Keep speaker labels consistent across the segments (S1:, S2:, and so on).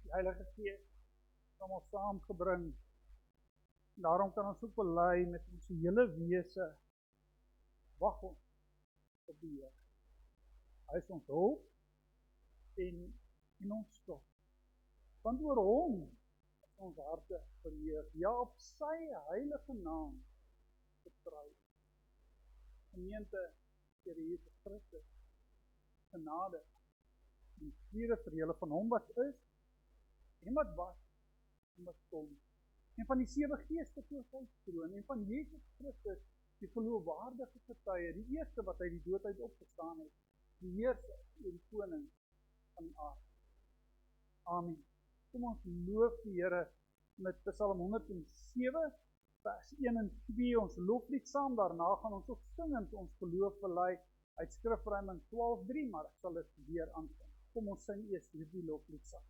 S1: Die Heilige Gees het ons saamgebring. Daarom kan ons ook bely met ons hele wese, wag ons op die Here. Hy is ons hulp en ons skuld. Want oor hom is ons harte verheug. Ja, op sy heilige naam vertrou. Gemeente, Here Jesus Christus, genade en vrede vir julle van hom wat is, en wat was, en wat kom, en van die 7 geeste voor sy troon, en van Jesus Christus, die geloofwaardige getuie, die eerste wat uit die dood uit opgestaan het, die heerser en die koning van die aarde. Amen. Kom ons loof die Here met Psalm 107, vers 1 en 2, ons loflied saam, daarna gaan ons ook singend ons geloof bely uit Skrifruiming 12:3, maar ek sal dit weer aansing. Kom ons sing eers hierdie loflied saam.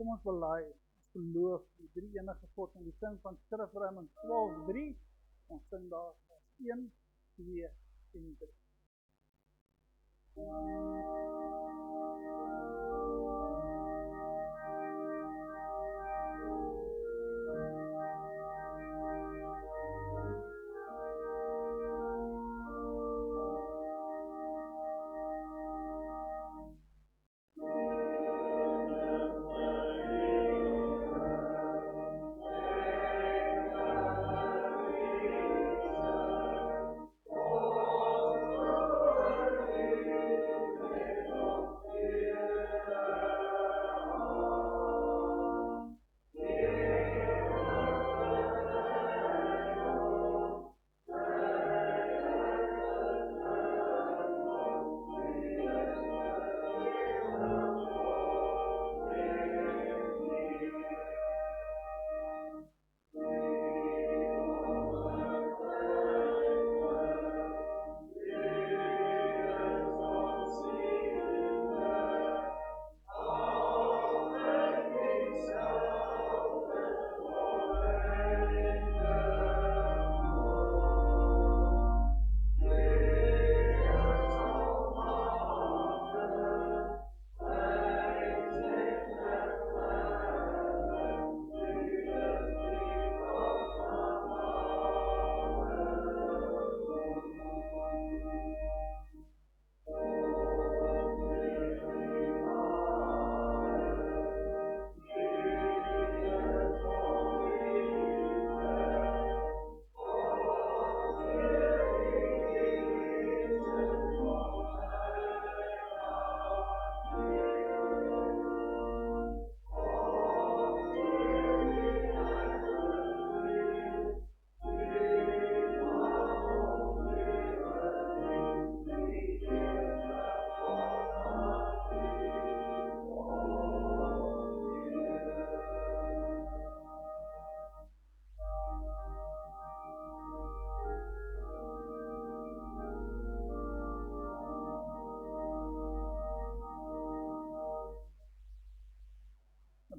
S1: Kom ons bely, ons geloof, die drie enige God en die sing van Skrifruiming 12:3, ons sing daar vers 1, 2 en 3.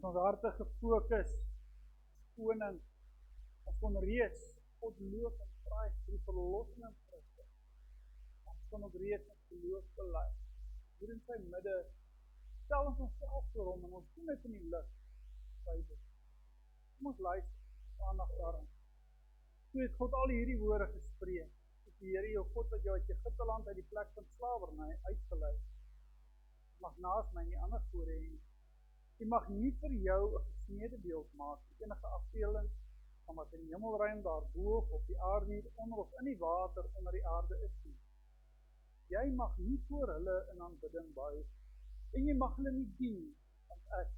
S1: Ons harte gefokus, koning, ons kon reeds God loof en prys vir die verlossing in Christus. Ons kon ook reeds in geloof bely. Hier in sy midde stel ons onsself voor hom en ons doen dit in die lig van sy woord. Kom ons luister, aandag daarin. Toe het God al hierdie woorde gespreek. Die Here jou God wat jou uit Egipteland uit die plek van slawerny uitgelei het. Mag naas my nie ander gode hê nie. Jy mag nie vir jou 'n gesneede beeld maak, enige afbeelding van wat in die hemelruim daarbo of die aarde hieronder of in die water onder die aarde is nie. Jy mag nie voor hulle in aanbidding buig en jy mag hulle nie dien, want ek,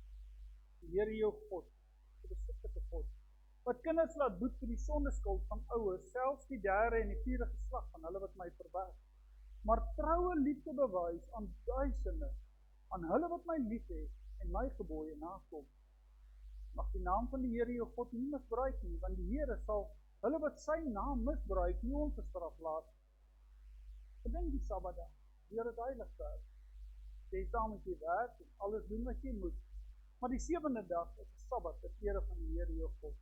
S1: die Here jou God, die besittende God, wat kinders laat boet vir die sondeskuld van ouers, selfs die derde en die vierde geslag van hulle wat my verwerp, maar troue liefde bewys aan duisende, aan hulle wat my liefhet en my gebooie nakom. Mag die naam van die Here jou God nie misbruik nie, want die Here sal hulle wat sy naam misbruik nie ongestraf laat. Gedink die Sabbatdag, deur dit heilig te hou. Jy saam met jy werk en alles doen wat jy moet, maar die 7de dag is 'n Sabbat ter ere van die Here jou God.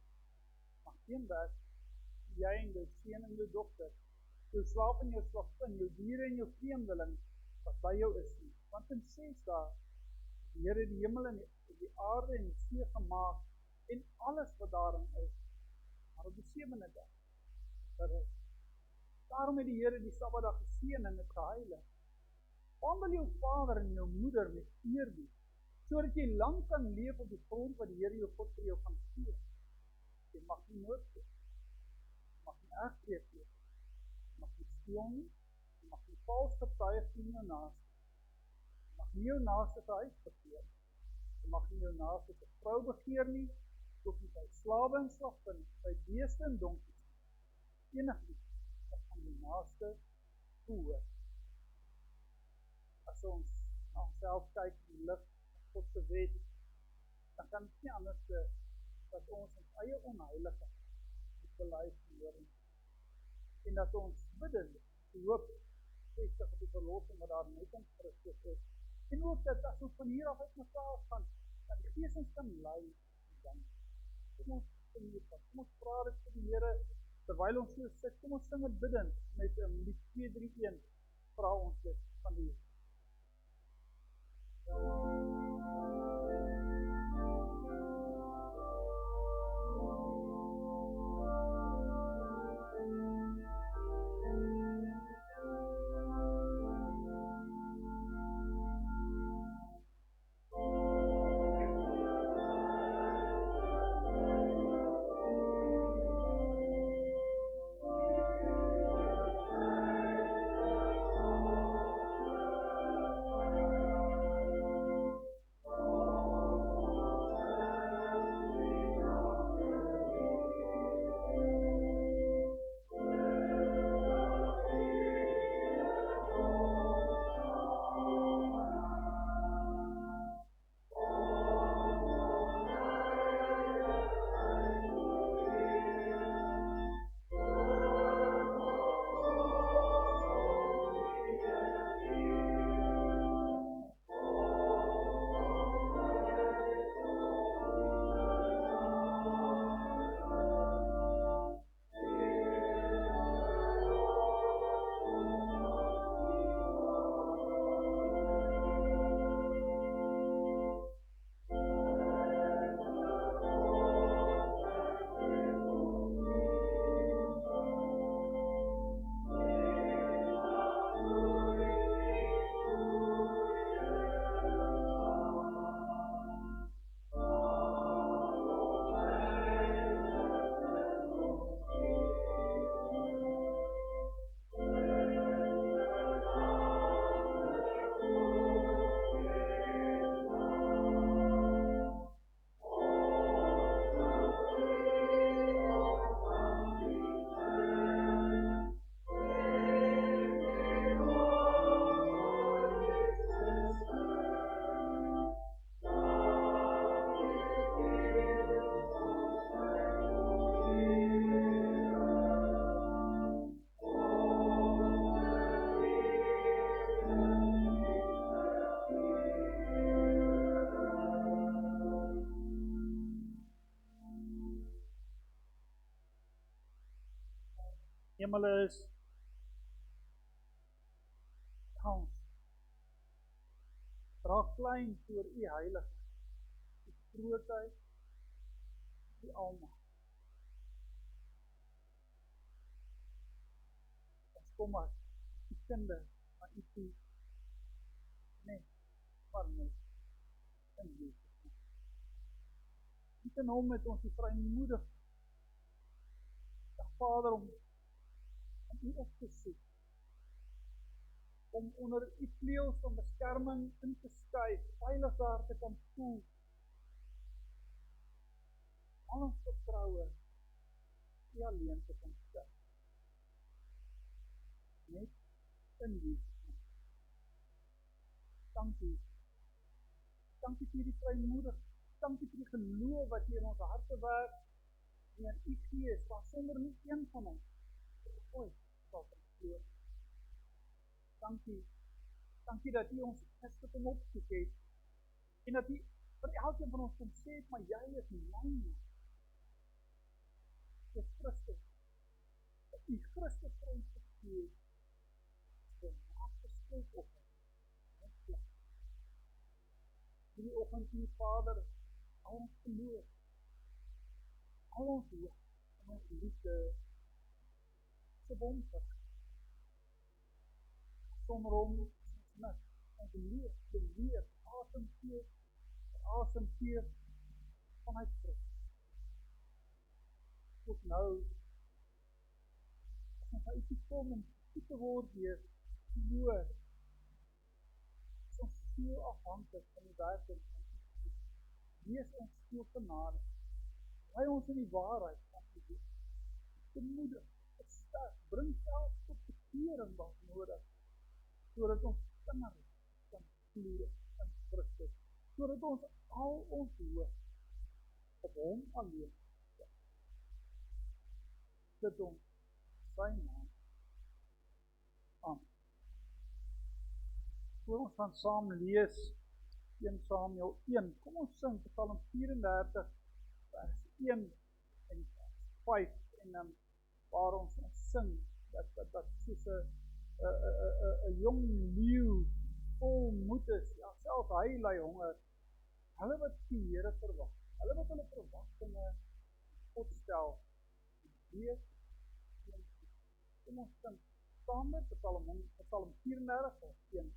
S1: Mag geen werk, jy en jou seun en jou dogter, jou slaaf en jou slavin, jou diere en jou vreemdeling, wat by jou is nie. Want in 6 dae, die Here die hemel en die aarde en die see gemaak, en alles wat daarin is, maar op die 7de dag, verrus. Daarom het die Here die Sabbatdag geseën en dit geheilig. Behandel jou vader en jou moeder met eerbied, sodat jy lang kan leef op die grond wat die Here jou God vir jou gaan gee. Jy mag nie moord pleeg, jy mag nie egbreek pleeg, jy mag nie steel nie, jy mag nie vals getuig teen jou naaste, jy mag nie jou naaste se huis begeer, jy mag nie jou naaste se vrou begeer nie, of nie sy slawe en slavin, sy beeste en donkies, enigiets wat aan die naaste behoort. As ons na onsself kyk in die lig van God se wet, dan kan dit nie anders dat ons eie onheiligheid moet bely voor en dat ons bidden, die hoop vestig op die verlossing wat daar net in Christus is. En ook dat as ons van hier af uit mekaar gaan, dat die Gees ons kan lei en dank. Kom ons sing hiervan, kom ons vra dit vir die Here, terwyl ons so sit, kom ons sing het bidden met lied 231, vra ons dit van die Here. Hemel is kans. Dra klein voor U heilig, U grootheid, U almag. Ons kom as U kinders, maar U toe, nee, maar net in Jesus naam. Niet in Hom het ons die vrymoedig, Vader, om U op te soek, om onder U vleuels van beskerming in te skuif, veilig daar te kan voel, al ons vertroue, U alleen te kan stel. Net in Jesus naam. Dankie. Dankie vir die vrymoedig, dankie vir die geloof wat U in ons harte werk, en in U Gees, waar sonder nie een van ons ooit sal verloor. Dankie. Dankie dat U ons Christus kom opsoek het, en dat U vir elkeen van ons kom sê, maar jy is myne. Dis Christus. Dat U Christus vir ons gegee het, vir naaste skuld op ons plek. Hierdie oggend U Vader, al ons geloof, al ons hoop, en ons liefde, se wonderlik. Sonder Hom is ons niks. Ons leef, beweeg, asemteer vanuit Christus. Ook nou, as ons uit U kom om goed te word weer, geloof, is ons veel afhanklik van die werking van U. Wees ons veel genade. Lei ons in die waarheid van U. Bemoedig, versterk, bring self tot bekering wat nodig, sodat ons kinders kan glo in Christus, sodat ons al ons hoop op Hom alleen stel. Dit ons sy naam. Amen. Voor ons gaan saam lees 1 Samuel 1. Kom ons sing Psalm 34 vers 1 en 5 en waar ons sing dat soos 'n jong leeu vol moed is, ja, selfs hy ly honger. Hulle wat die Here verwag, hulle wat hulle verwagtinge God stel, weet en kom ons sing saam met Psalm 34 vers 1.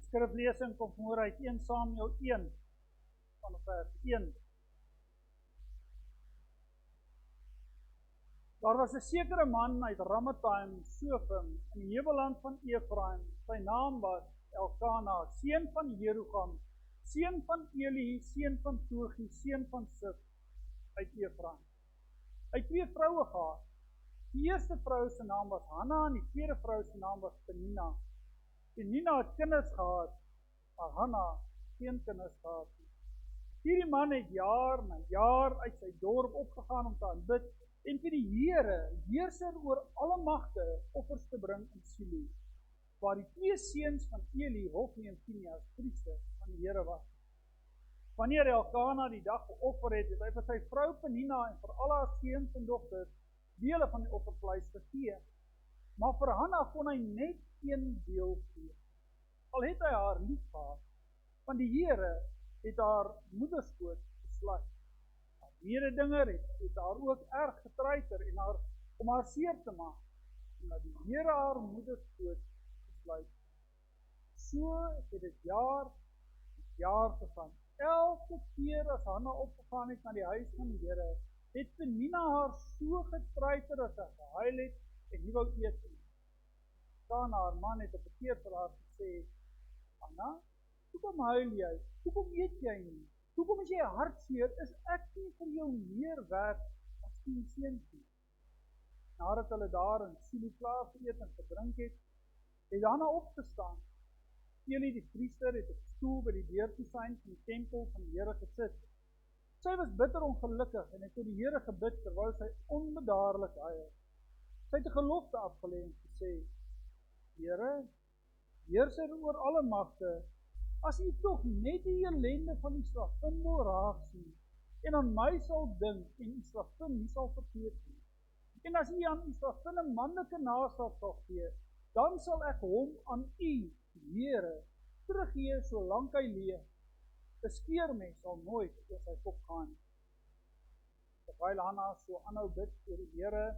S1: Skriflesing kom voor uit 1 Samuel 1 van vers 1. Daar was 'n sekere man uit Ramathaim, Sofim, in die hemelland van Efraim. Sy naam was Elkana, seun van Jeroham, seun van Eli, seun van Togi, seun van Sif, uit Efraim. Hy het 2 vroue gehad. Die eerste vrou se naam was Hanna en die tweede vrou se naam was Penina. Penina het kinders gehad, maar Hanna geen kinders gehad nie. Hierdie man het jaar na jaar uit sy dorp opgegaan om te aanbid en vir die Here, heerser oor alle magte, offers te bring in Silo, waar die 2 seuns van Eli, Hofni en Pinehas, priesters van die Here was. Wanneer Elkana die dag geoffer het, het hy vir sy vrou Penina en vir al haar seuns en dogters dele van die offervleis gegee. Maar vir Hanna kon hy net 1 deel gee. Al het hy haar lief gehad, want die Here het haar moederskoot gesluit. Haar mededinger het haar ook erg getreiter en om haar seer te maak, omdat die Here haar moederskoot gesluit. So het dit jaar gegaan. Elke keer as Hanna opgegaan het na die huis van die Here, het Penina haar so getreiter as sy gehuil het en nie wou eet nie. Dan haar man het op 'n keer vir haar gesê, Hanna, hoekom huil jy? Hoekom eet jy nie? Hoekom is jy hartseer? Is ek nie vir jou meer werd as 10 seuns nie? Nadat hulle daar in Silo klaar geëet en gedrink het Hanna opgestaan. Eli die priester het op 'n stoel by die deurtesyn van die tempel van die Here gesit. Sy was bitter ongelukkig en het tot die Here gebid terwyl sy onbedaarlik huil. Sy het 'n gelofte afgelê en gesê, Here, heerser oor alle magte, as U tog net die ellende van die slavin wil raak sien, en aan my sal dink en die slavin nie sal vergeet nie. En as U aan die slavin 'n manlike nageslag sal gee, dan sal ek hom aan U, Here, teruggee solank hy leef. 'n Skeermes sal nooit oor sy kop gaan nie. Terwyl Hanna so aanhou bid vir die Here,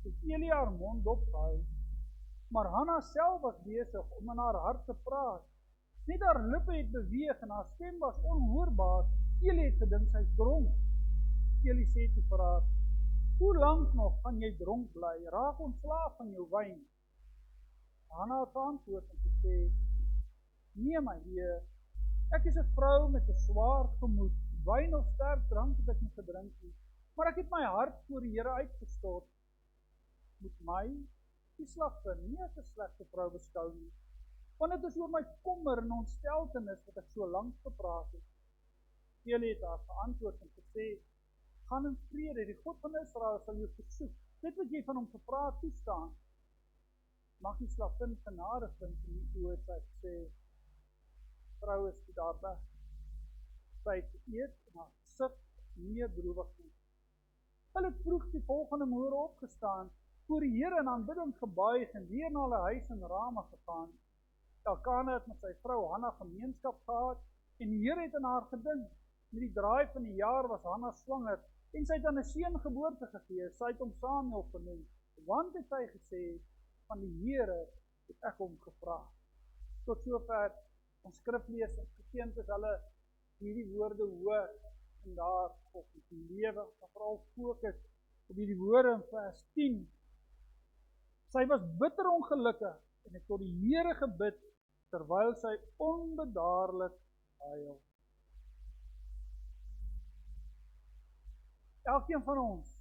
S1: het Eli haar mond opgehou. Maar Hanna self was besig om in haar hart te praat. Net haar lippe het beweeg en haar stem was onhoorbaar. Eli het gedink sy is dronk. Eli sê toe vir haar, hoe lank nog gaan jy dronk bly? Raak ontslaaf van jou wyn. Hanna het antwoord en gesê, nee my Heer, ek is 'n vrou met 'n swaar gemoed. Wyn of sterk drank het ek nie gedrink nie, maar ek het my hart voor die Here uitgestort. Moet my, die slavin, nie as 'n slegte vrou beskou nie, want dit is oor my kommer en ontsteltenis wat ek so lank gepraat het. Eli het haar geantwoord en gesê, gaan in vrede, die God van Israel sal jou versoek. Dit wat jy van hom gevra het, toestaan. Mag die slavin genade vind en nie oor sy gesê, vrou is toe daar weg. Sy het geëet en haar gesig nie droewig nie. Hulle het vroeg die volgende môre opgestaan, voor die Here in aanbidding gebuig en weer na hulle huis in Rama gegaan. Elkana het met sy vrou Hanna gemeenskap gehad en die Here het aan haar gedink. Met die draai van die jaar was Hanna swanger en sy het aan 'n seun geboorte gegee. Sy het hom Samuel genoem, want het sy gesê, van die Here het ek hom gevra. Tot sover ons skriflesing, geseënd is hulle hierdie woorde hoor en daar op die lewe, veral fokus op hierdie woorde in vers 10. Sy was bitter ongelukkig en het tot die Here gebid terwyl sy onbedaarlik huil. Elkeen van ons,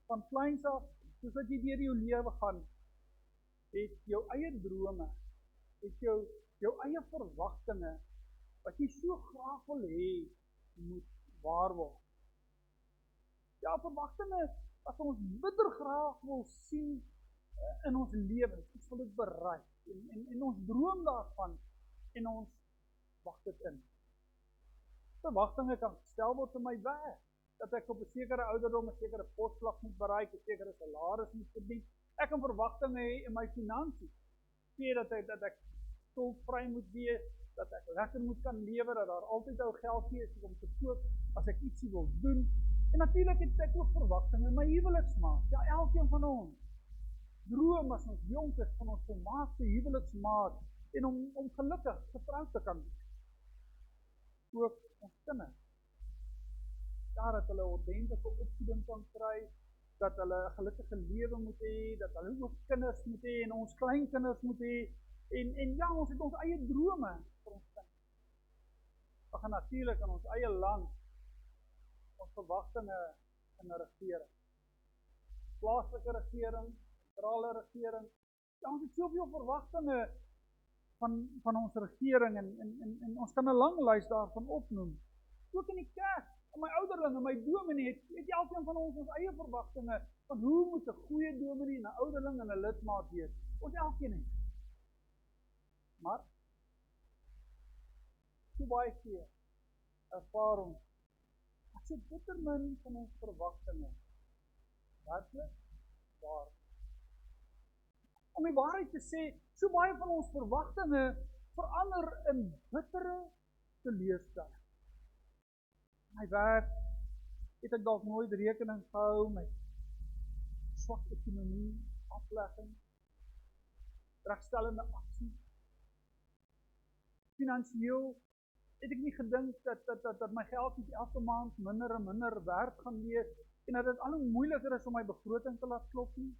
S1: van kleins af, soos wat jy deur jou lewe gaan, het jou eie drome, het jou eie verwagtinge, wat jy so graag wil hê, moet waar word. Ja, verwagtinge, wat ons bitter graag wil sien in ons lewens, ons wil dit bereik, en ons droom daarvan, en ons wag dit in. Verwagtinge kan gestel word in my werk, dat ek op 'n sekere ouderdom 'n sekere posvlak moet bereik, 'n sekere salaris moet verdien. Ek kan verwagtinge hê in my finansies, sê dat ek skuldvry moet wees, dat ek lekker moet kan lewe, dat daar altyd ou geld is om te koop as ek ietsie wil doen. En natuurlik het ek ook verwagtinge in my huweliksmaat. Ja, elkeen van ons droom as ons jonk is van ons volmaakte huweliksmaat en om gelukkig getroud te kan wees. Ook ons kinders. Ja, dat hulle ordentlike opvoeding kan kry, dat hulle 'n gelukkige lewe moet hê, dat hulle ook kinders moet hê en ons kleinkinders moet hê en ja, ons het ons eie drome vir ons kinders. Ons gaan natuurlik in ons eie land ons verwagtinge in 'n regering. Plaaslike regering, sentrale regering. Ja, ons het soveel verwagtinge van ons regering en ons kan 'n lang lys daarvan opnoem. Ook in die kerk, in my ouderlinge, my dominee, het elkeen van ons eie verwagtinge van hoe moet 'n goeie dominee, 'n ouderling en 'n lidmaat wees. Ons elkeen het. Maar so baie keer ervaar ons as so bitter min van ons verwagtinge werklik waar. Om die waarheid te sê, so baie van ons verwagtinge verander in bittere teleurstelling. My werk het ek dalk nooit rekening gehou met swak ekonomie, aflegging, regstellende aksie. Finansieel het ek nie gedink dat my geld nie elke maand minder en minder werd gaan wees en dat dit al hoe moeiliker is om my begroting te laat klop nie.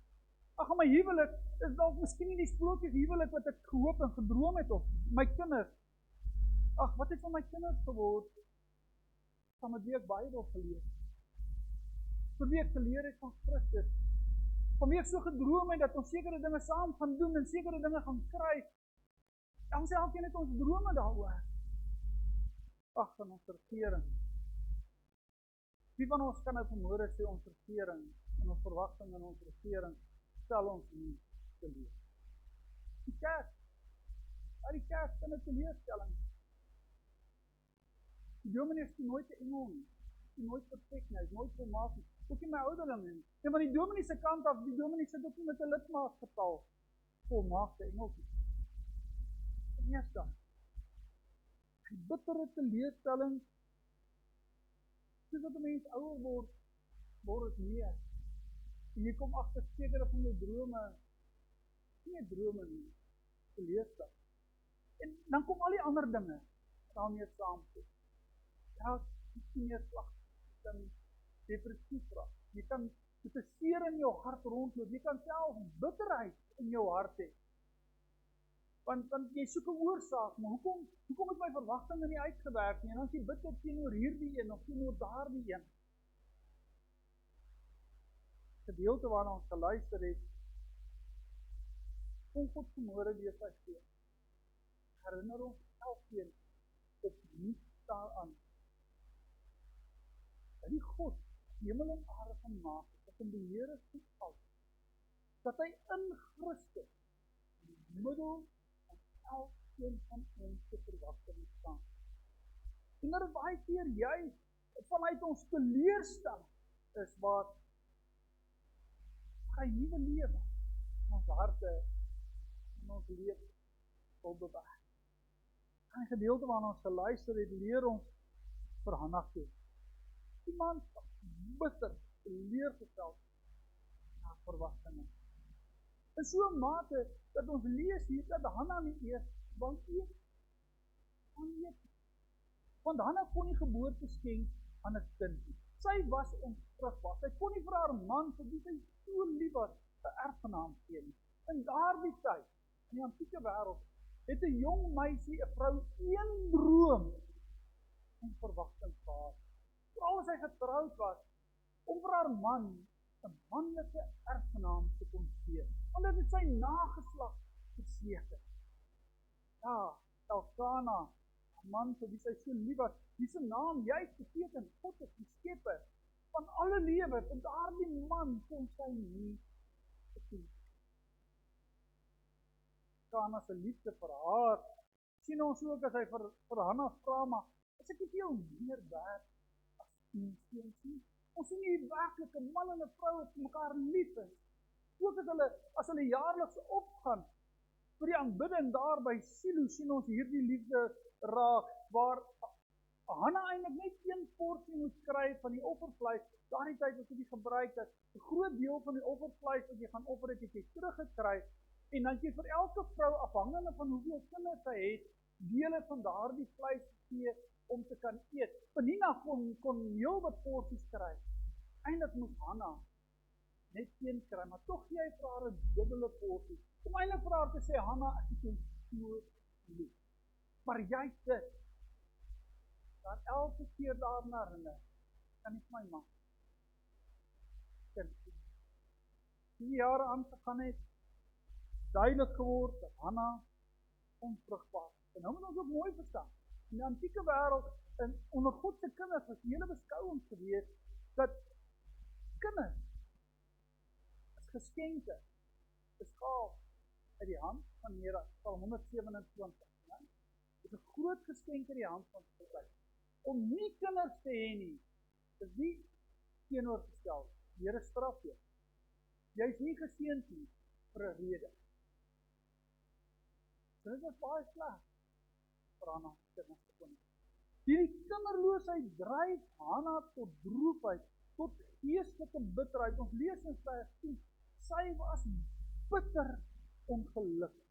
S1: Ag, my huwelik is dalk miskien nie die sprokies huwelik wat ek gehoop en gedroom het of my kinders. Ag, wat het van my kinders geword? Van met wie ek baie wil geleer. Vir wie ek geleer het van Christus. Van wie ek so gedroom het dat ons sekere dinge saam gaan doen en sekere dinge gaan kry. Ons elkeen het ons drome daaroor. Ag, van ons regering. Wie van ons kan nou vanmôre sê ons regering en ons verwagting in ons regering stel ons nie teleur. Die kerk, uit die kerk kan 'n teleurstelling. Die dominee is nooit 'n engel nie, is nooit perfek nie, is nooit volmaak nie. Ook nie my ouderling nie. En van die dominee se kant af, die dominee sit ook nie met 'n lidmaatgetal volmaakte engeltjie. Eerste, die bittere teleurstelling, soos wat 'n mens ouer word het meer. En jy kom agter sekere van jou drome, nie drome nie, teleurstelling. En dan kom al die ander dinge daarmee saamkom. Ja, miskien meer slag, jy kan depressief raak, jy kan met 'n seer in jou hart rondloop, jy kan self bitterheid in jou hart hê. Want jy soek 'n oorsaak, maar hoekom het my verwagtinge nie uitgewerk nie? En dan is jy bitter teenoor hierdie een of teenoor daardie een. Gedeelte waarna ons geluister het, kom God vanmôre weer sy gees. Herinner ons elkeen opnuut daaraan. Dat die God hemel en aarde gemaak het, dat in beheer is van alles, dat hy in Christus in die middel van elkeen van ons te verwagting staan. En dat baie keer juist vanuit ons teleurstelling is waar hy nuwe lewe in ons harte en ons lewe wil bewaar. En die gedeelte waarna ons geluister het, leer ons vir Hannah toe. Iemand bitter teleurgestel na verwagtinge. In so 'n mate dat ons lees hier dat Hannah nie eers want Hannah kon nie geboorte skenk aan 'n kind nie. Sy was onvrugbaar. Sy kon nie vir haar man, vir wie sy so lief was, 'n erfgenaam gee nie. In daardie tyd, in die antieke wêreld, het 'n jong meisie, 'n vrou, een droom en verwagting gehad. Veral as sy getroud was, om vir haar man 'n manlike erfgenaam te kon gee, omdat dit sy nageslag verseker. Ja, Elkana, 'n man vir wie sy so lief was, wie se naam juist beteken God is die skepper van alle lewe, en daardie man kon sy nie beteken. Elkana se liefde vir haar, sien ons ook as hy vir Hannah vra, maar is ek nie veel meer werd as 10 seuns nie? Ons sien hier werklik 'n man en 'n vrou wat mekaar lief is. Ook as hulle jaarliks opgaan vir die aanbidding daar by Silo, sien ons hierdie liefde raak, waar Hannah eintlik net een porsie moet kry van die offervleis. Daardie tyd was dit gebruik dat 'n groot deel van die offervleis wat jy gaan offer het, jy teruggekry, en dan jy vir elke vrou, afhangende van hoeveel kinders sy het, dele van daardie vleis gee om te kan eet. Penina kon heel wat porsies kry. Eintlik moes Hannah net een kry, maar tog gee hy vir haar 'n dubbele porsie. Om eintlik vir haar te sê, Hanna, ek het jou so lief. Maar jy dit, dan elke keer daarna herinner, kan nie my man. Die jare aangegaan het, duidelik geword dat Hanna onvrugbaar is. En nou moet ons ook mooi verstaan. In die antieke wêreld, onder God se kinders, was die hele beskouing gewees, dat kinders as geskenke beskaaf uit die hand van Here, Psalm 127. Ja? Dit is 'n groot geskenk uit die hand van God. Om nie kinders te hê nie, is nie teenoorgestel. Die Here straf jou. Jy is nie geseënd nie vir 'n rede. Dit is baie sleg vir Hanna se kinders. Hierdie kinderloosheid dryf Hanna tot droefheid, tot geestelike bitterheid. Ons lees in vers 10, sy was bitter ongelukkig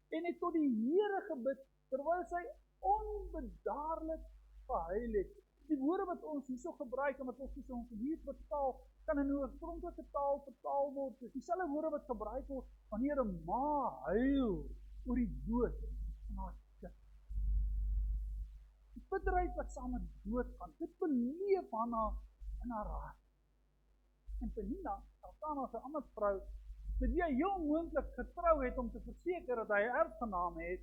S1: en het tot die Here gebid terwyl sy onbedaarlik gehuil het. Die woorde wat ons hierso gebruik en wat ons hier vertaal, kan in 'n oorspronklike taal vertaal word. Dis dieselfde woorde wat gebruik word wanneer 'n ma huil oor die dood van haar kind. Die bitterheid wat saam met dood gaan, dit beleef Hanna in haar hart. En Penina, Elkana se ander vrou, met wie hy heel moontlik getrou het om te verseker dat hy 'n erfgenaam het,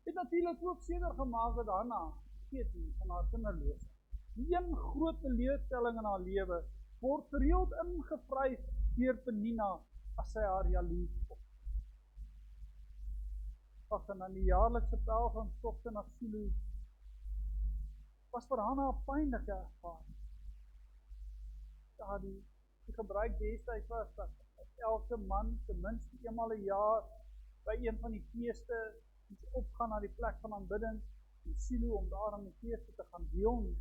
S1: het natuurlik ook seker gemaak dat Hanna geet nie van haar kinderloosheid. Een groot teleurstelling in haar lewe word gereeld ingevryf deur Penina as sy haar jaloers op. Ag, en aan die jaarlikse pelgrimstogte na Silo was vir Hanna 'n pynlike ervaring. Ja, die gebruik destyds was dat elke man ten minste eenmal 'n jaar by een van die feeste opgaan na die plek van aanbidding in Silo om daar aan die feeste te gaan deel.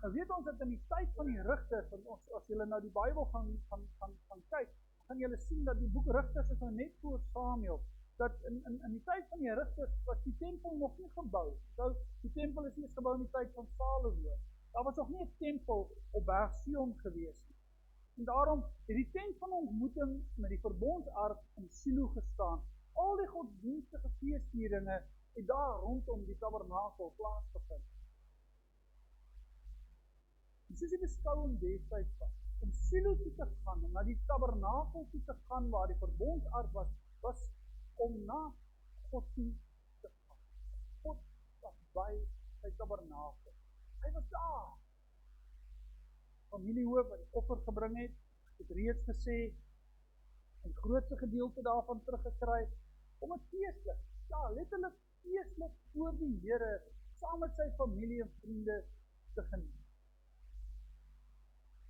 S1: Nou weet ons dat in die tyd van die Rigters, en as julle nou die Bybel gaan kyk, gaan julle sien dat die boek Rigters is nou net voor Samuel, dat in die tyd van die Rigters was die tempel nog nie gebou. So, die tempel is eers gebou in die tyd van Salomo. Daar was nog nie 'n tempel op Berg Sion gewees nie. En daarom het die tent van ontmoeting met die verbondsark in Silo gestaan. Al die godsdienstige feesvieringe het daar rondom die tabernakel plaasgevind. En soos die beskouing destyds was, om Silo toe te gaan, om na die tabernakel toe te gaan waar die verbondsark was om na God toe te gaan. God was by sy tabernakel. Hy was daar. Familiehoof wat die offer gebring het reeds gesê, en grootste gedeelte daarvan teruggekry, om het feestlik, ja, letterlik feestlik voor die Here, saam met sy familie en vriende te geniet.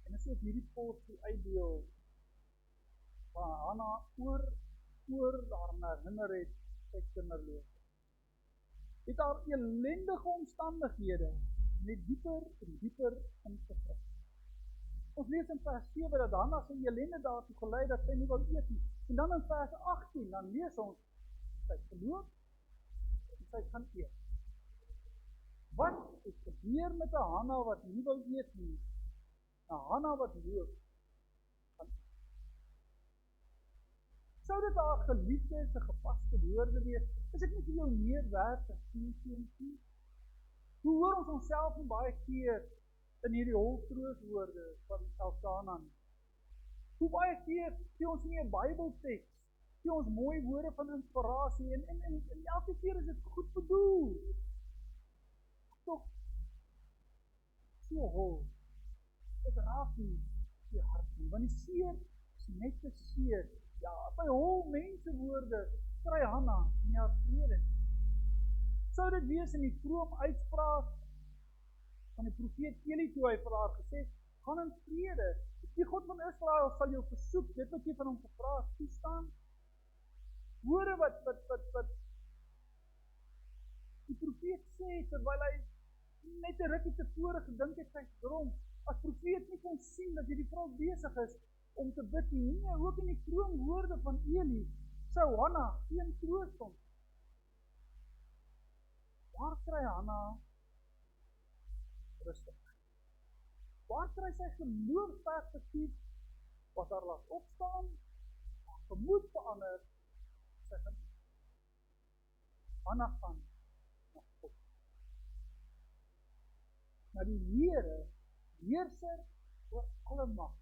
S1: En as ek hierdie porsie uitdeel, waar Hanna oor daarna herinner het, sy kinderloosheid, het haar elendige omstandighede net dieper en dieper ingevrik. Ons lees in vers 7 dat Hanna sy ellende daartoe gelei dat sy nie wou eet nie. En dan in vers 18, dan lees ons, sy geloof en sy gaan eet. Wat het gebeur met 'n Hanna wat nie wou eet nie? 'n Hanna wat loop gaan eet. Sou dit haar geliefde en gepaste woorde wees? Is ek nie vir jou meer werd as 10? Hoe hoor ons onsself nie baie keer in hierdie holtrooswoorde van Elkana nie? Hoe baie keer sê ons nie 'n Bybelteks, sê ons mooi woorde van inspirasie en elke keer is dit goed bedoel. Toch so hol. Dit raak nie die hart nie, want die seer is net te seer. Ja, by hol mense woorde kry Hanna nie haar vrede. Sou dit wees in die vroom uitspraak van die profeet Eli toe hy vir haar gesê, gaan in vrede, die God van Israel sal jou versoek, dit wat jy van hom gevra het, toestaan. Woorde wat die profeet sê, terwyl hy net 'n rukkie tevore gedink het sy droom, as profeet nie kon sien dat hierdie vrou besig is om te bid nie. Nee, ook in die vroom woorde van Eli, sou Hanna geen troos vind. Waar kry Hanna rustig? Waar kry sy geloofsperspektief wat haar laat opstaan, haar gemoed verander, sy gaan Hanna gaan na God. Na die Here, heerser oor alle mag.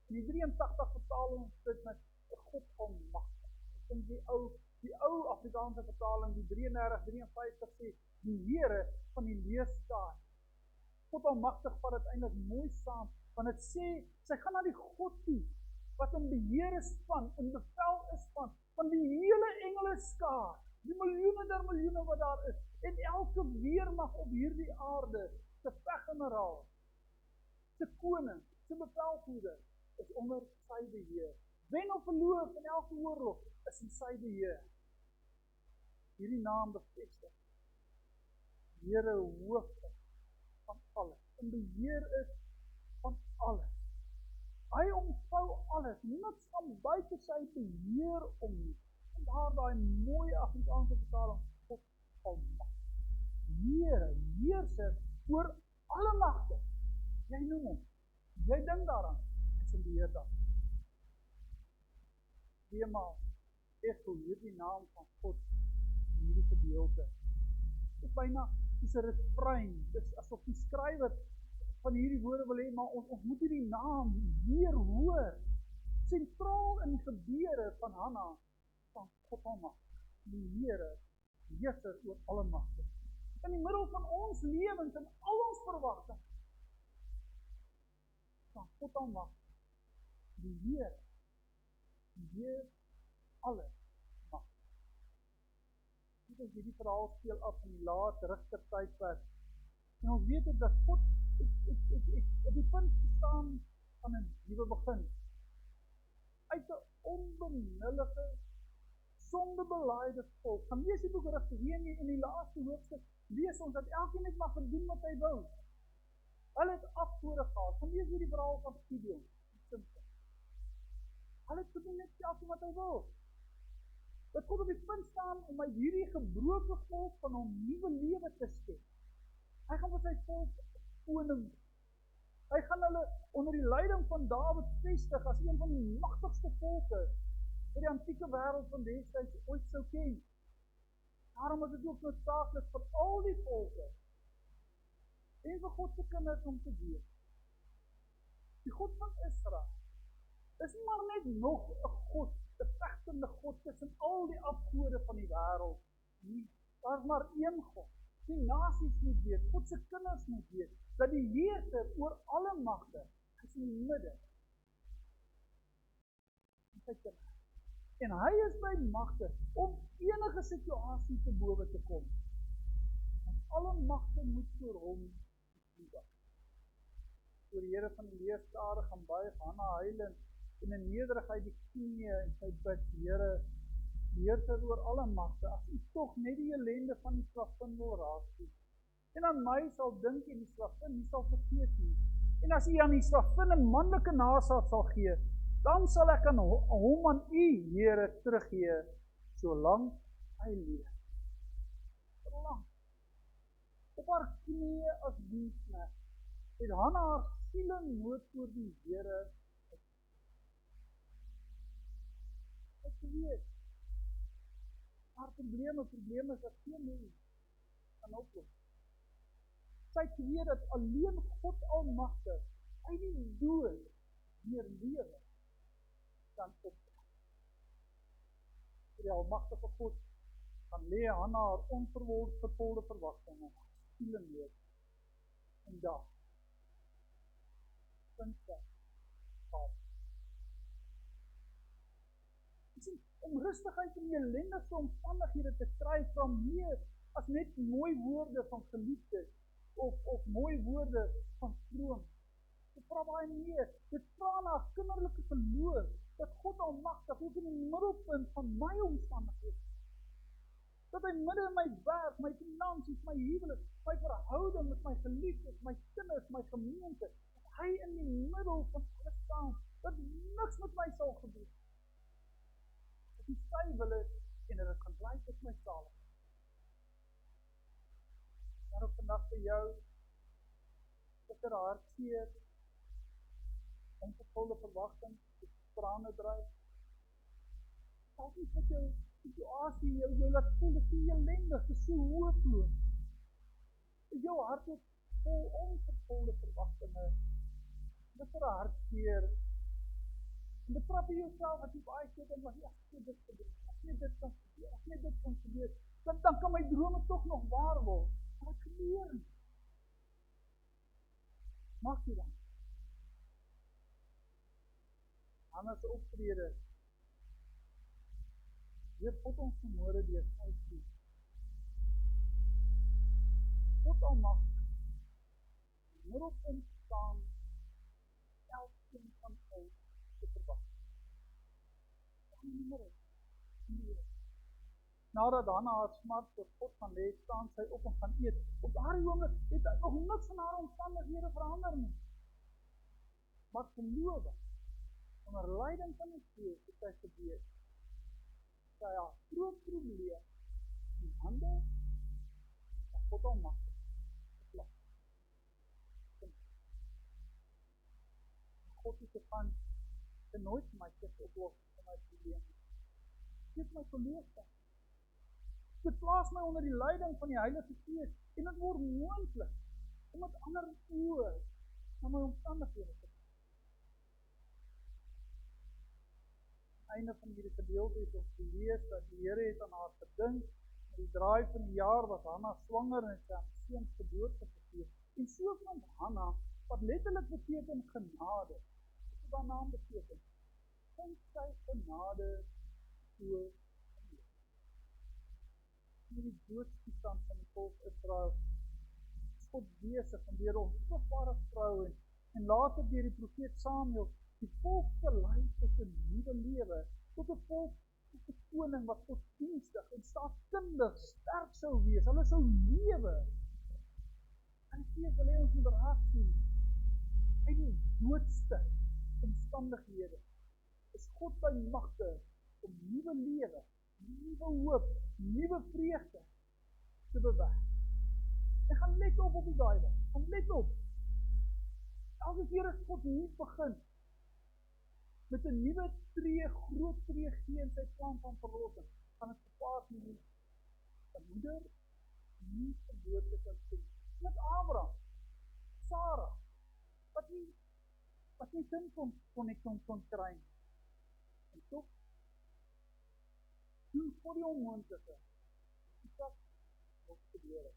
S1: In die 83 vertaling sit met 'n God almagtig. Ek dink die ou Afrikaanse vertaling, die 33-53 sê, die Here van die leerskaar. God almagtig vat dit eintlik mooi saam, want dit sê, sy gaan na die God toe, wat in beheer is in bevel is van die hele engeleskaar, die miljoene der miljoene wat daar is, en elke weermag op hierdie aarde, se veggeneraal, se koning, se bevelvoerder, is onder sy beheer. Wen of verloor in elke oorlog, is in sy beheer. Hierdie naam bevestig. Die Here hoofde van alles, in beheer is van alles. Hy omvou alles, niemand kan buite sy beheer om nie. En daar daai mooi Afrikaanse vertaling, God almagtig. Here, heerser oor alle magte. Jy noem hom, jy dink daaraan, hy is in beheer daar. Tweemaal, echo hierdie naam van God in hierdie gedeelte. Dit is byna soos 'n refrein, dis asof die skrywer van hierdie woorde wil hê, maar ons moet hierdie naam weer hoor. Sentraal in die gebeure van Hanna, van God almagtig, die Here, heerser oor alle magte. In die middel van ons lewens en al ons verwagtinge, van God almagtig, die Here, beheer alles mag. Dit is hierdie verhaal speel af in die laat Rigter tydperk. En ons weet ook dat God op die punt gestaan van 'n nuwe begin. Uit 'n onbenullige, sondebelaide volk. Gaan lees die boek Rigter, hier in die laaste hoofstuk, lees ons dat elkeen net mag doen wat hy wou. Hulle het afgode gehad. Gaan lees hierdie verhaal van Gideon. Hulle het gedoen net elkeen wat hy wil. Dat God op die punt staan om uit hierdie gebroke volk van hom nuwe lewe te skep. Hy gaan vir sy volk koning. Hy gaan hulle onder die leiding van Dawid vestig as een van die magtigste volke wat die antieke wêreld van destyds ooit sou ken. Daarom is dit ook noodsaaklik vir al die volke en vir God se kinders om te weet. Die God van Israel is nie maar net nog 'n God, 'n vegtende God tussen al die afgode van die wêreld nie. Daar is maar een God. Die nasies moet weet, God se kinders moet weet, dat die heerser oor alle magte is in die midde. En hy is by magte om enige situasie te bowe te kom. Want alle magte moet voor hom gebuig. Oor die Here van die leerskare gaan buig, Hanna huilend, en in nederigheid die knieë en sy bid, Here, heerser oor alle magte, as u tog net die ellende van die slavin wil raak. En aan my sal dink en die slavin nie sal vergeet nie. En as u aan die slavin 'n manlike nasaat sal gee, dan sal ek aan hom aan u, Here, teruggee, solank hy leef. Solank. Op haar knieë as diensknegt, het Hanna haar sielenood voor die Here weet. Haar probleme is dat geen mens kan oplos. Sy het geweet dat alleen God almagtig uit die dood weer lewe kan opstaan. Die almagtige God gaan lê Hanna haar onverwolde verwagtinge, sielenood en dag. Om rustigheid in die ellendigste omstandighede te kry van meer as net mooi woorde van geliefdes of mooi woorde van stroom. Dit vra baie meer. Dit vra na kinderlike geloof dat God almagtig ook in die middelpunt van my omstandighede. Dat hy midde in my werk, my finansies, my huwelik, my verhouding met my geliefdes, my kinders, my gemeente, dat hy in die middel van alles staan, dat niks met my sal gebeur. Die sy wil is, en dit gaan bly tot my salig. Maar ook vandag vir jou, is er hartseer, onvervulde verwagting, die trane dryf. Dalk nie met jou situasie, jou laat voel, dit is so ellendig, dit is so hopeloos. Jou hart is vol onvervulde verwagtinge, dit is 'n hartseer. En betrap jy jouself as jy baie keer dink, as ek dit gebeur, as net dit kan gebeur, as net dit kan gebeur, dan kan my drome tog nog waar word. Maar wat gebeur nie? Mag jy dan? Anders optrede, weer God ons vermoorde deur sy toe. God almagtig, middelop ons staan, elkeen van ons te verwag. Nadat Hanna haar smart tot God gaan lê, staan sy op en gaan eet. Op daardie oomblik het nog niks van haar omstandighede verander nie. Maar geloof, onder leiding van die Gees, het sy gebeur. Sy haar groot probleem in hande van God almagtig geplaas. God het gegaan, en nooit my kind oplos van my probleem. Dit my geloof. Dit plaas my onder die leiding van die Heilige Gees, en dit word moontlik om met ander oë na my omstandighede te kyk. Einde van hierdie gedeelte het ons gelees dat die Here het aan haar gedink, met die draai van die jaar was Hanna swanger en sy aan seuns geboorte gegee. En so van Hanna, wat letterlik beteken genade, wat haar naam beteken, vind sy genade so in die doodstoestand van die volk Israel, is God besig om deur onvrugbare vroue en later deur die profeet Samuel die volk te lei tot 'n nuwe lewe, tot 'n volk, tot 'n koning wat godsdienstig en staatkundig sterk sou wees. Hulle sou lewe. En die Gees wil hê ons moet raak sien uit die doodste omstandighede is God by magte om nuwe lewe, nuwe hoop, nuwe vreugde te bewerk. En gaan let op die Bybel. Gaan let op. Elke keer as God nie begin met 'n nuwe tree, groot tree gee in sy plan van verlossing, gaan dit gepaard met 'n moeder nie geboorte kan sien. Met Abraham, Sarah, wat nie sin kon kry nie. En tog, doen God die onmoontlike. Dit wat gebeur.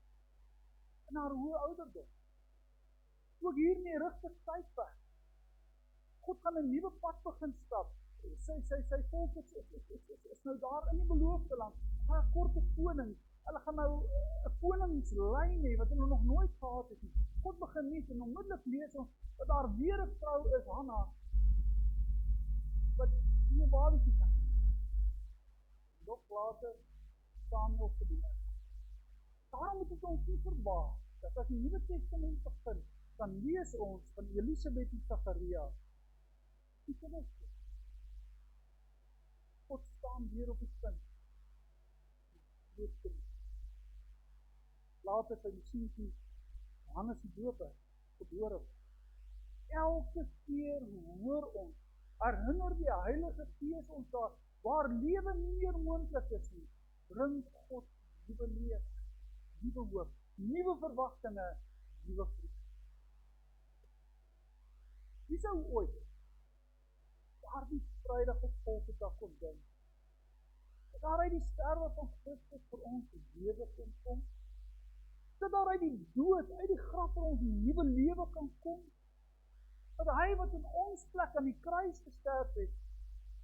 S1: In haar hoë ouderdom. Ook hier in die rigte tydperk. God gaan 'n nuwe pad begin stap. Sy volk is nou daar in die beloofde land. Maar 'n korte koning. Hulle gaan nou 'n koningslyn hê wat hulle nog nooit gehad het nie. God begin nie en onmiddellik lees ons dat daar weer 'n vrou is, Hanna, wat nie 'n babatjie kan hê. Nog later Samuel gebeur. Daarom moet dit ons nie verbaas dat as die Nuwe Testament begin, dan lees ons van Elisabeth en Sagaria. Die kinders. God staan weer op die punt. Later sy seentjie Johannes die Doper gebore word. Elke keer hoor ons, herinner die Heilige Gees ons daar, waar lewe nie meer moontlik is nie, bring God nuwe lewe, nuwe hoop, nuwe verwagtinge, nuwe vreugde. Wie sou ooit daardie vrydige volksdag kon dink, dat daar uit die sterwe van Christus vir ons lewe kon kom, dat daar uit die dood, uit die graf vir ons nuwe lewe kan kom, dat hy wat in ons plek aan die kruis gesterf het,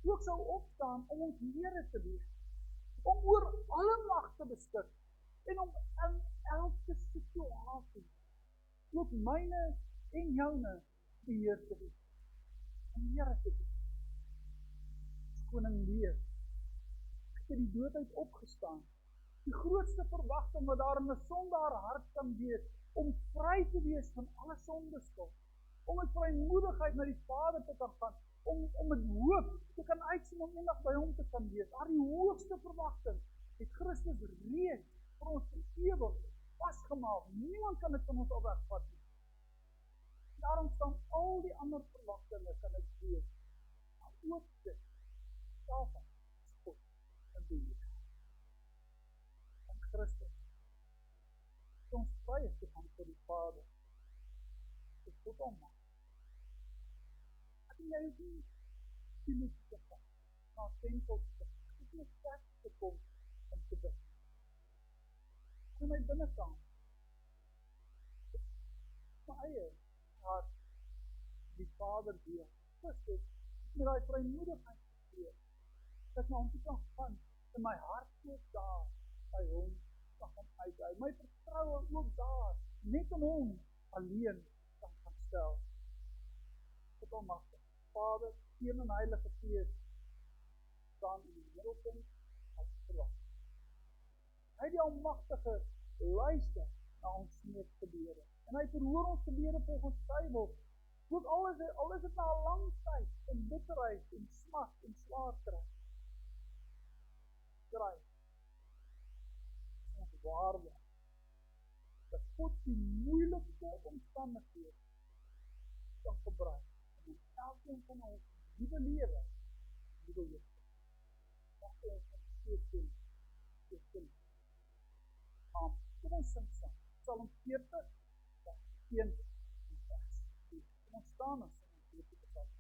S1: ook sou opstaan om ons Here te wees, om oor alle mag te beskik, en om in elke situasie, ook myne en joune, beheer te wees, om Here te wees. Koning leef, uit die dood uit opgestaan, die grootste verwagting wat daar in 'n sondaar hart kan wees, om vry te wees van alle sondeskuld, om met vrymoedigheid na die Vader te kan gaan, om met hoop te kan uitsien om eendag by hom te kan wees. Daar die hoogste verwagting het Christus reeds vir ons vir ewig vasgemaak. Niemand kan dit van ons af wegvat nie. daarom staan al die ander verwagtinge, kan ek weet, maar ook dit, daarvan is God in beheer. In Christus, ons vry is te gaan vir die Vader, is God almal. Ek en jy is nie cynies te gaan, na tempels te gaan, ek is nie kerk te kom om te bid. In my binnekant, my eie hart, die Vader deel, Christus, met die vrymoedigheid gegee, dat ek na hom toe kan gaan, en my hart ook daar, by hom, kan gaan uitdui, my vertroue ook daar, net in hom, alleen, kan gaan stel. God almagtig, Vader, Seun en Heilige Gees, staan in die middelpunt, as verwag. Hy die Almagtige luister na ons smeekgebede, en hy verhoor ons gebede volgens sy wil, ook al is dit na 'n lang tyd, en bitterheid, en smart, en swaar kry, ons waarde, dat God die moeilikste omstandighede kan gebruik, en in elkeen van ons nuwe lewe, nuwe hoop. Mag ons so doen, Kom ons sing saam, Psalm 40, vers 1 en vers 2. Kom ons staan en sing ons hierdie psalm.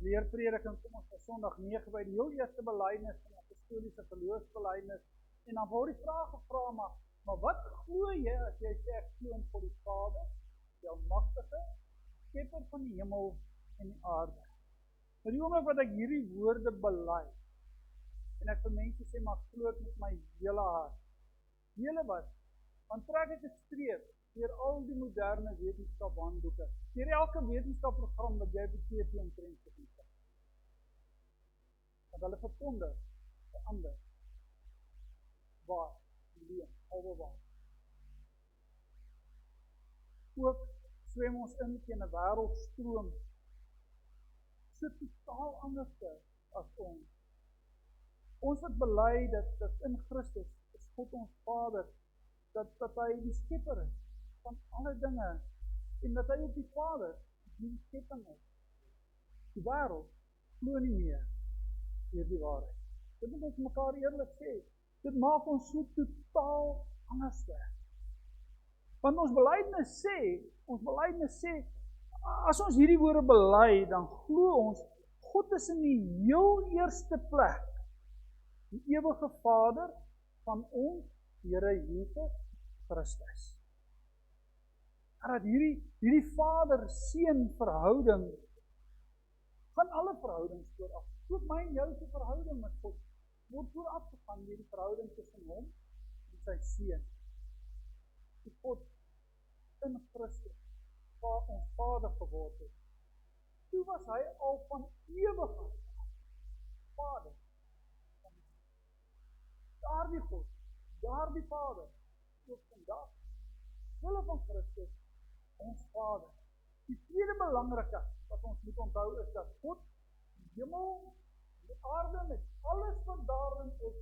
S1: Leerprediking kom ons op Sondag 9 by die heel eerste belydenis van die apostoliese geloofsbelydenis, en dan word die vraag gevra, maar wat glo jy as jy sê ek glo in God die Vader, die Almagtige, Skepper van die hemel en die aarde? Maar die oomblik wat ek hierdie woorde bely, en ek vir mense sê, maar glo ek met my hele hart, hele wat, dan trek ek 'n streep deur al die moderne wetenskap handboeke, deur elke wetenskapprogram wat jy op die TV omtrent te sien. Want hulle verkondig vir ander waar die lewe, albewaar. Ook swem ons in teen 'n wêreldstroom, so totaal anders as ons. Ons het bely dat in Christus is God ons Vader, dat hy die skepper is van alle dinge, en dat hy ook die Vader die skepping is. Die wêreld glo nie meer deur die waarheid. Dit moet ons mekaar eerlik sê. Dit maak ons so totaal anders. Want ons belydenis sê, as ons hierdie woorde bely, dan glo ons, God is in die heel eerste plek die ewige Vader van ons Here Jesus Christus. En dat hierdie Vader-Seun verhouding van alle verhoudings vooraf, ook my en jou se verhouding met God, word vooraf gegaan deur die verhouding tussen hom en sy Seun. Die God in Christus, waar ons Vader geword het. Toe was hy al van ewigheid Vader. Daardie God, daardie Vader, ook vandag, wille van Christus, ons Vader. Die tweede belangrike wat ons moet onthou is dat God die hemel, die aarde met alles wat daarin is,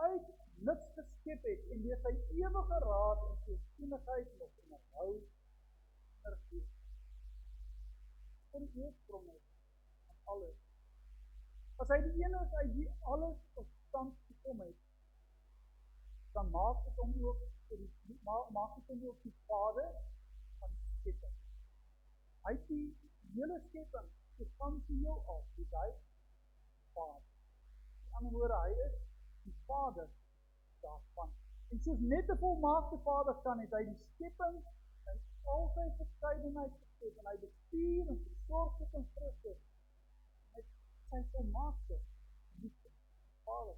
S1: uit niks geskep het en deur sy ewige raad en voorsienigheid nog onderhou en regeer. Vir die oorsprong is van alles. As hy die een is uit die alles tot stand gekom het, dan maak dit hom ook die Vader van die skepping. Hy het die hele skepping van die heelal, dis hy Vader. In ander woorde, hy is die Vader daarvan. En soos net 'n volmaakte Vader kan, het hy die skepping in al sy verskeidenheid geskep en hy bestuur en versorg dit in Christus met sy volmaakte liefde. Vader.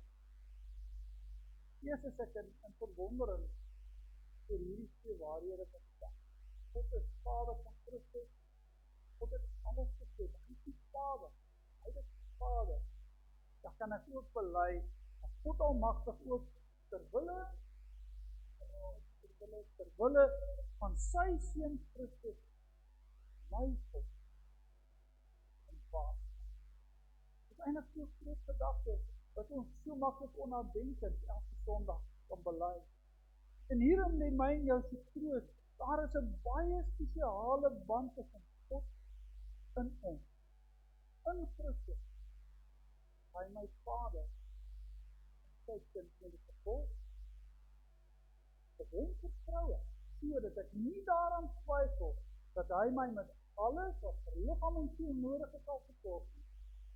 S1: Eers is ek in verwondering oor hierdie twee waarhede wat staan. God is Vader van Christus. God het alles geskep. Hy is die Vader. Hy is die Vader. Dan kan ek ook bely, as God almagtig ook ter wille van sy Seun Christus, my God en Vader. Dit is eintlik so groot gedagte, wat ons so maklik onnadenkend elke Sondag kan bely. En hierom lê my en jou se troos, daar is 'n baie spesiale band tussen God in ons. In Christus. Hy my Vader, sy kind met die gevolg, op hom vertroue, sodat ek nie daaraan twyfel, dat hy my met alles wat verliggaming toe nodig sal versorg.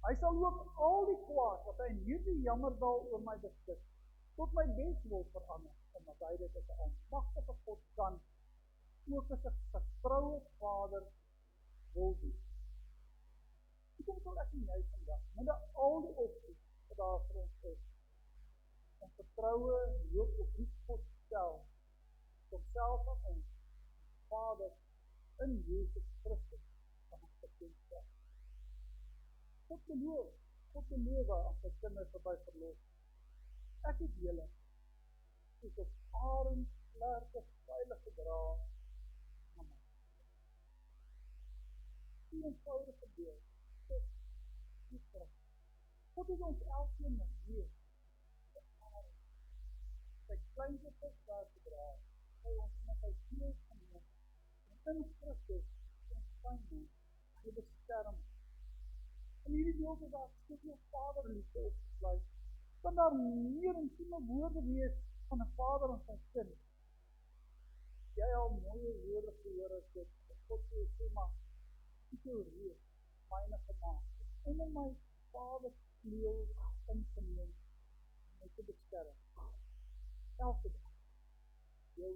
S1: Hy sal ook al die kwaad, wat hy in hierdie jammerdal oor my beskik, tot my bes wil verander, omdat hy dit as 'n almagtige God kan, ook as 'n getroue Vader wil doen. Hoekom sal ek en jy vandag, met al die opsies wat daar vir ons is, en vertroue en hoop op die God self, tot self aan ons, Vader, in Jesus Christus, van ons bekend stel. God beloof aan sy kinders wat hy verlos. Ek het julle, soos op arend, vlerke, veilig gedra, na my. Die eenvoudige deel, die Christus. God het ons elkeen gegeet, sy kleinste vlerke gedra, hy ons met sy gees geneem, en in Christus, ons fynheid, hy beskerm. In hierdie deel is daar soveel vaderliefde opgesluit, kan daar meer intieme woorde wees van 'n vader en sy kind. Jy al mooie woorde gehoor as dit, God sê maar, ek jou reed, myne gemaak, onder my vader kleel ingeneem, om my te beskerm. Elke dag, jou,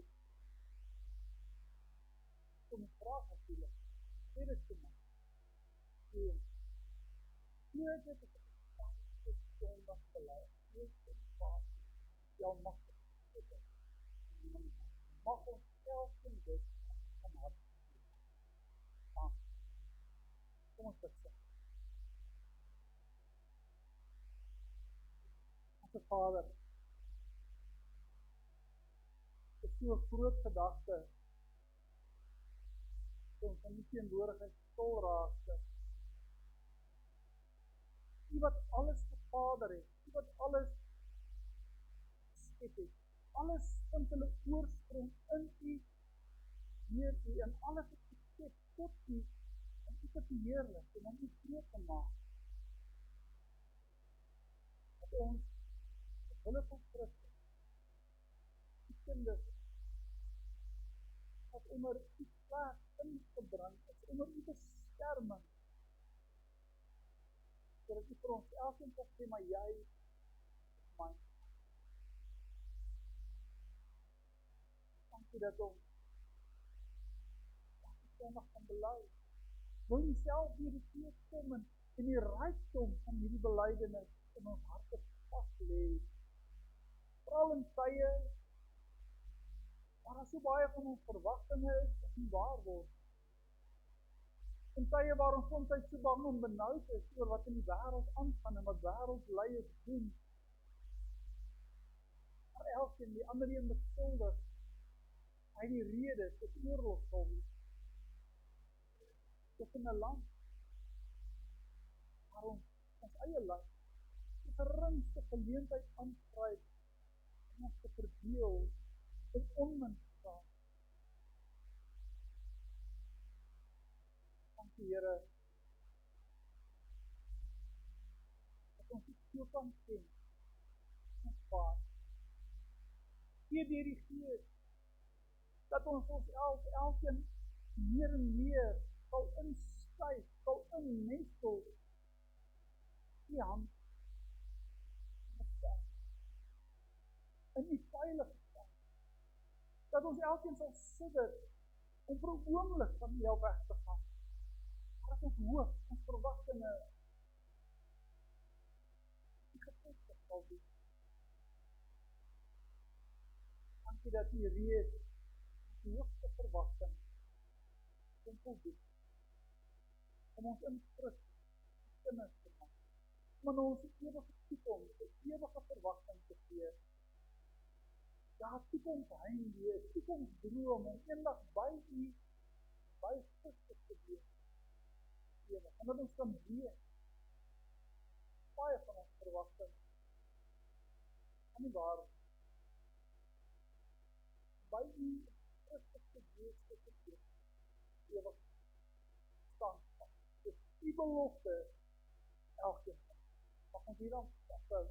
S1: kom ek vraag natuurlijk, sê dit vir my, Dit is een zondag beleid. Dit is een vader. Jou machtig. Mag ons zelf in dit van hart. Kom ons bid. Vader, dit is so 'n groot gedagte, om van die teenwoordigheid vol raakte. U wat alles gevader het, U wat alles skep het, alles vind hulle oorsprong in U, deur U, en alles het geskep tot U, en U te verheerlik, en om U groot te maak. Dat ons, hulle van Christus, die kinders, wat onder U plaas ingebring is, onder U beskerming, sodat U vir ons elkeen kan sê, maar jy is my. Dankie dat ons nog kan bely. Wil U self deur die Gees kom en die rykdom van hierdie belydenis in ons harte vas lê. Veral in tye waar daar so baie van ons verwagtinge is wat nie waar word. In tye waar ons soms so bang en benoud is oor wat in die wêreld aangaan en wat wêreldleiers doen. Maar elkeen die ander een beskuldig, hy die rede tot oorlog sal wees. Tussen 'n land, waar ons eie land, die geringste geleentheid aangryp, om ons te verdeel, in onmin staan. Dankie Here, dat ons dit so kan ken, ons Vader. Gee deur die Gees, dat ons elkeen meer en meer sal inskuif, sal innestel die hand in die veilige stand. Dat ons elkeen sal sidder om vir 'n oomblik van jou weg te gaan. Maar dat ons hoop, ons verwagtinge die gevestig sal wees. Dankie dat U reeds die hoogste verwagting kon voldoen. Om ons in Christus kinders te maak. Om ons 'n ewige toekoms, 'n ewige verwagting te gee. Ja, toekoms heimwee, toekoms droom, om eendag by U, by Christus te wees. En dat ons kan weet, baie van ons verwagting, aan die waar, by U, Christus te wees, te wees, ewig stand van. Dus die belofte, elkeen, mag ons hier dan vasthou.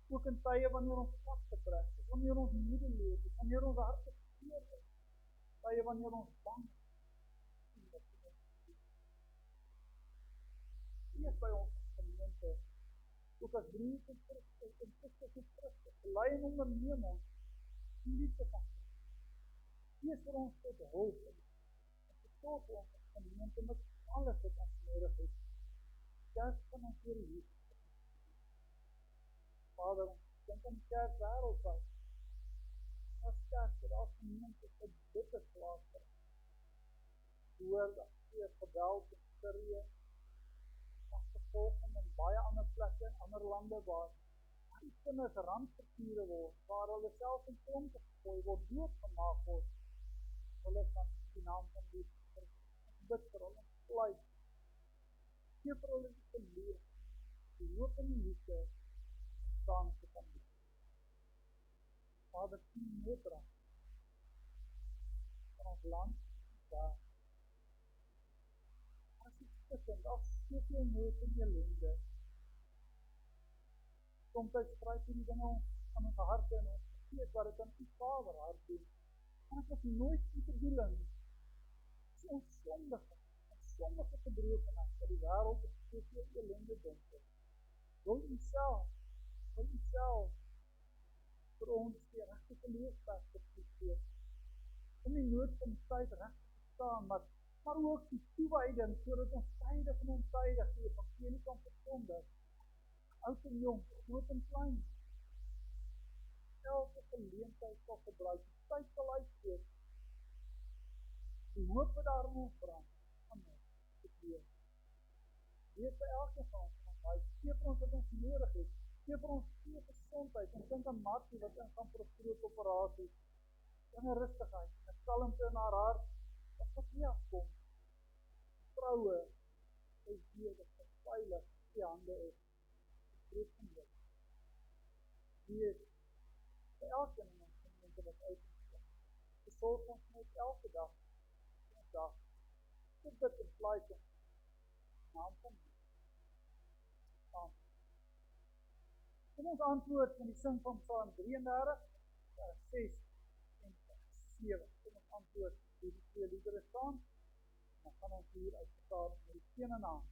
S1: Ook in tye wanneer ons vasgetrek is, wanneer ons moedeloos is, wanneer ons harte seer is, tye wanneer ons bang is. Wees by ons gemeente, ook as broers en susters en susters en Christus, lei en onderneem ons, die liefde van Christus. Wees vir ons tot hulp en versorg ons as gemeente met alles wat ons nodig het. Kerk van ons Here Jesus. Vader, ons dink aan die kerk wêreldwyd. Ons kerk het as gemeente vir bitter plaas. Hoor dat hier geweld in Syrië, afgevolging in baie ander plekke, ander lande waar die kinders randverdiere word, waar hulle self in klompe gegooi word, doodgemaak word. Hulle van die naam van die bid vir hulle pleit. Gee vir hulle die geloof, die hoop en die liefde, staan te kan doen. Vader, U nooddrang van ons land, daar. As U stikkend, as soveel nood en ellende, soms skryf U die dinge aan ons harte en ons gees, wat het aan U Vader hart doen. En ek was nooit U bedoeling, is ons sondige gebrokenheid, dat die wêreld op soveel ellende dink. Wil U self vir ons die regte geloofsperspektief gee, om die nood van die tyd reg te verstaan, maar ook die toewyding, sodat ons tydig en ontydig die evangelie kan verkondig, oud en jong, groot en klein, elke geleentheid sal gebruik, die tyd sal uitgeef, die hoop wat daar in ons brand, aan ons te gee. Wees by elke van ons, hy gee vir ons wat ons nodig het, Gee vir ons goeie gesondheid, en dink aan Martie wat ingaan vir 'n groot operasie, bring 'n rustigheid, 'n kalmte in haar hart, wat van U afkom. Vroue, sy weet dat sy veilig in U hande is, groot van dit. Weet, vir elkeen in ons gemeente wat uitgestaan, versorg ons net elke dag, sit dit in plaas in, naam van U. Amen. Kom ons antwoord in die sin van Psalm 33, 6 en 7. Kom ons antwoord die twee liedere saam, dan gaan ons hier uitgestaar met die Seun en Naam.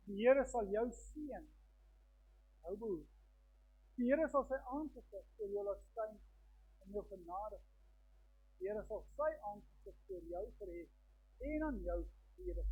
S1: Die Here sal jou seën, hou behoed. Die Here sal sy aangesig oor jou laat skyn en jou genadig. Die Here sal sy aangesig oor jou verhef en aan jou vrede.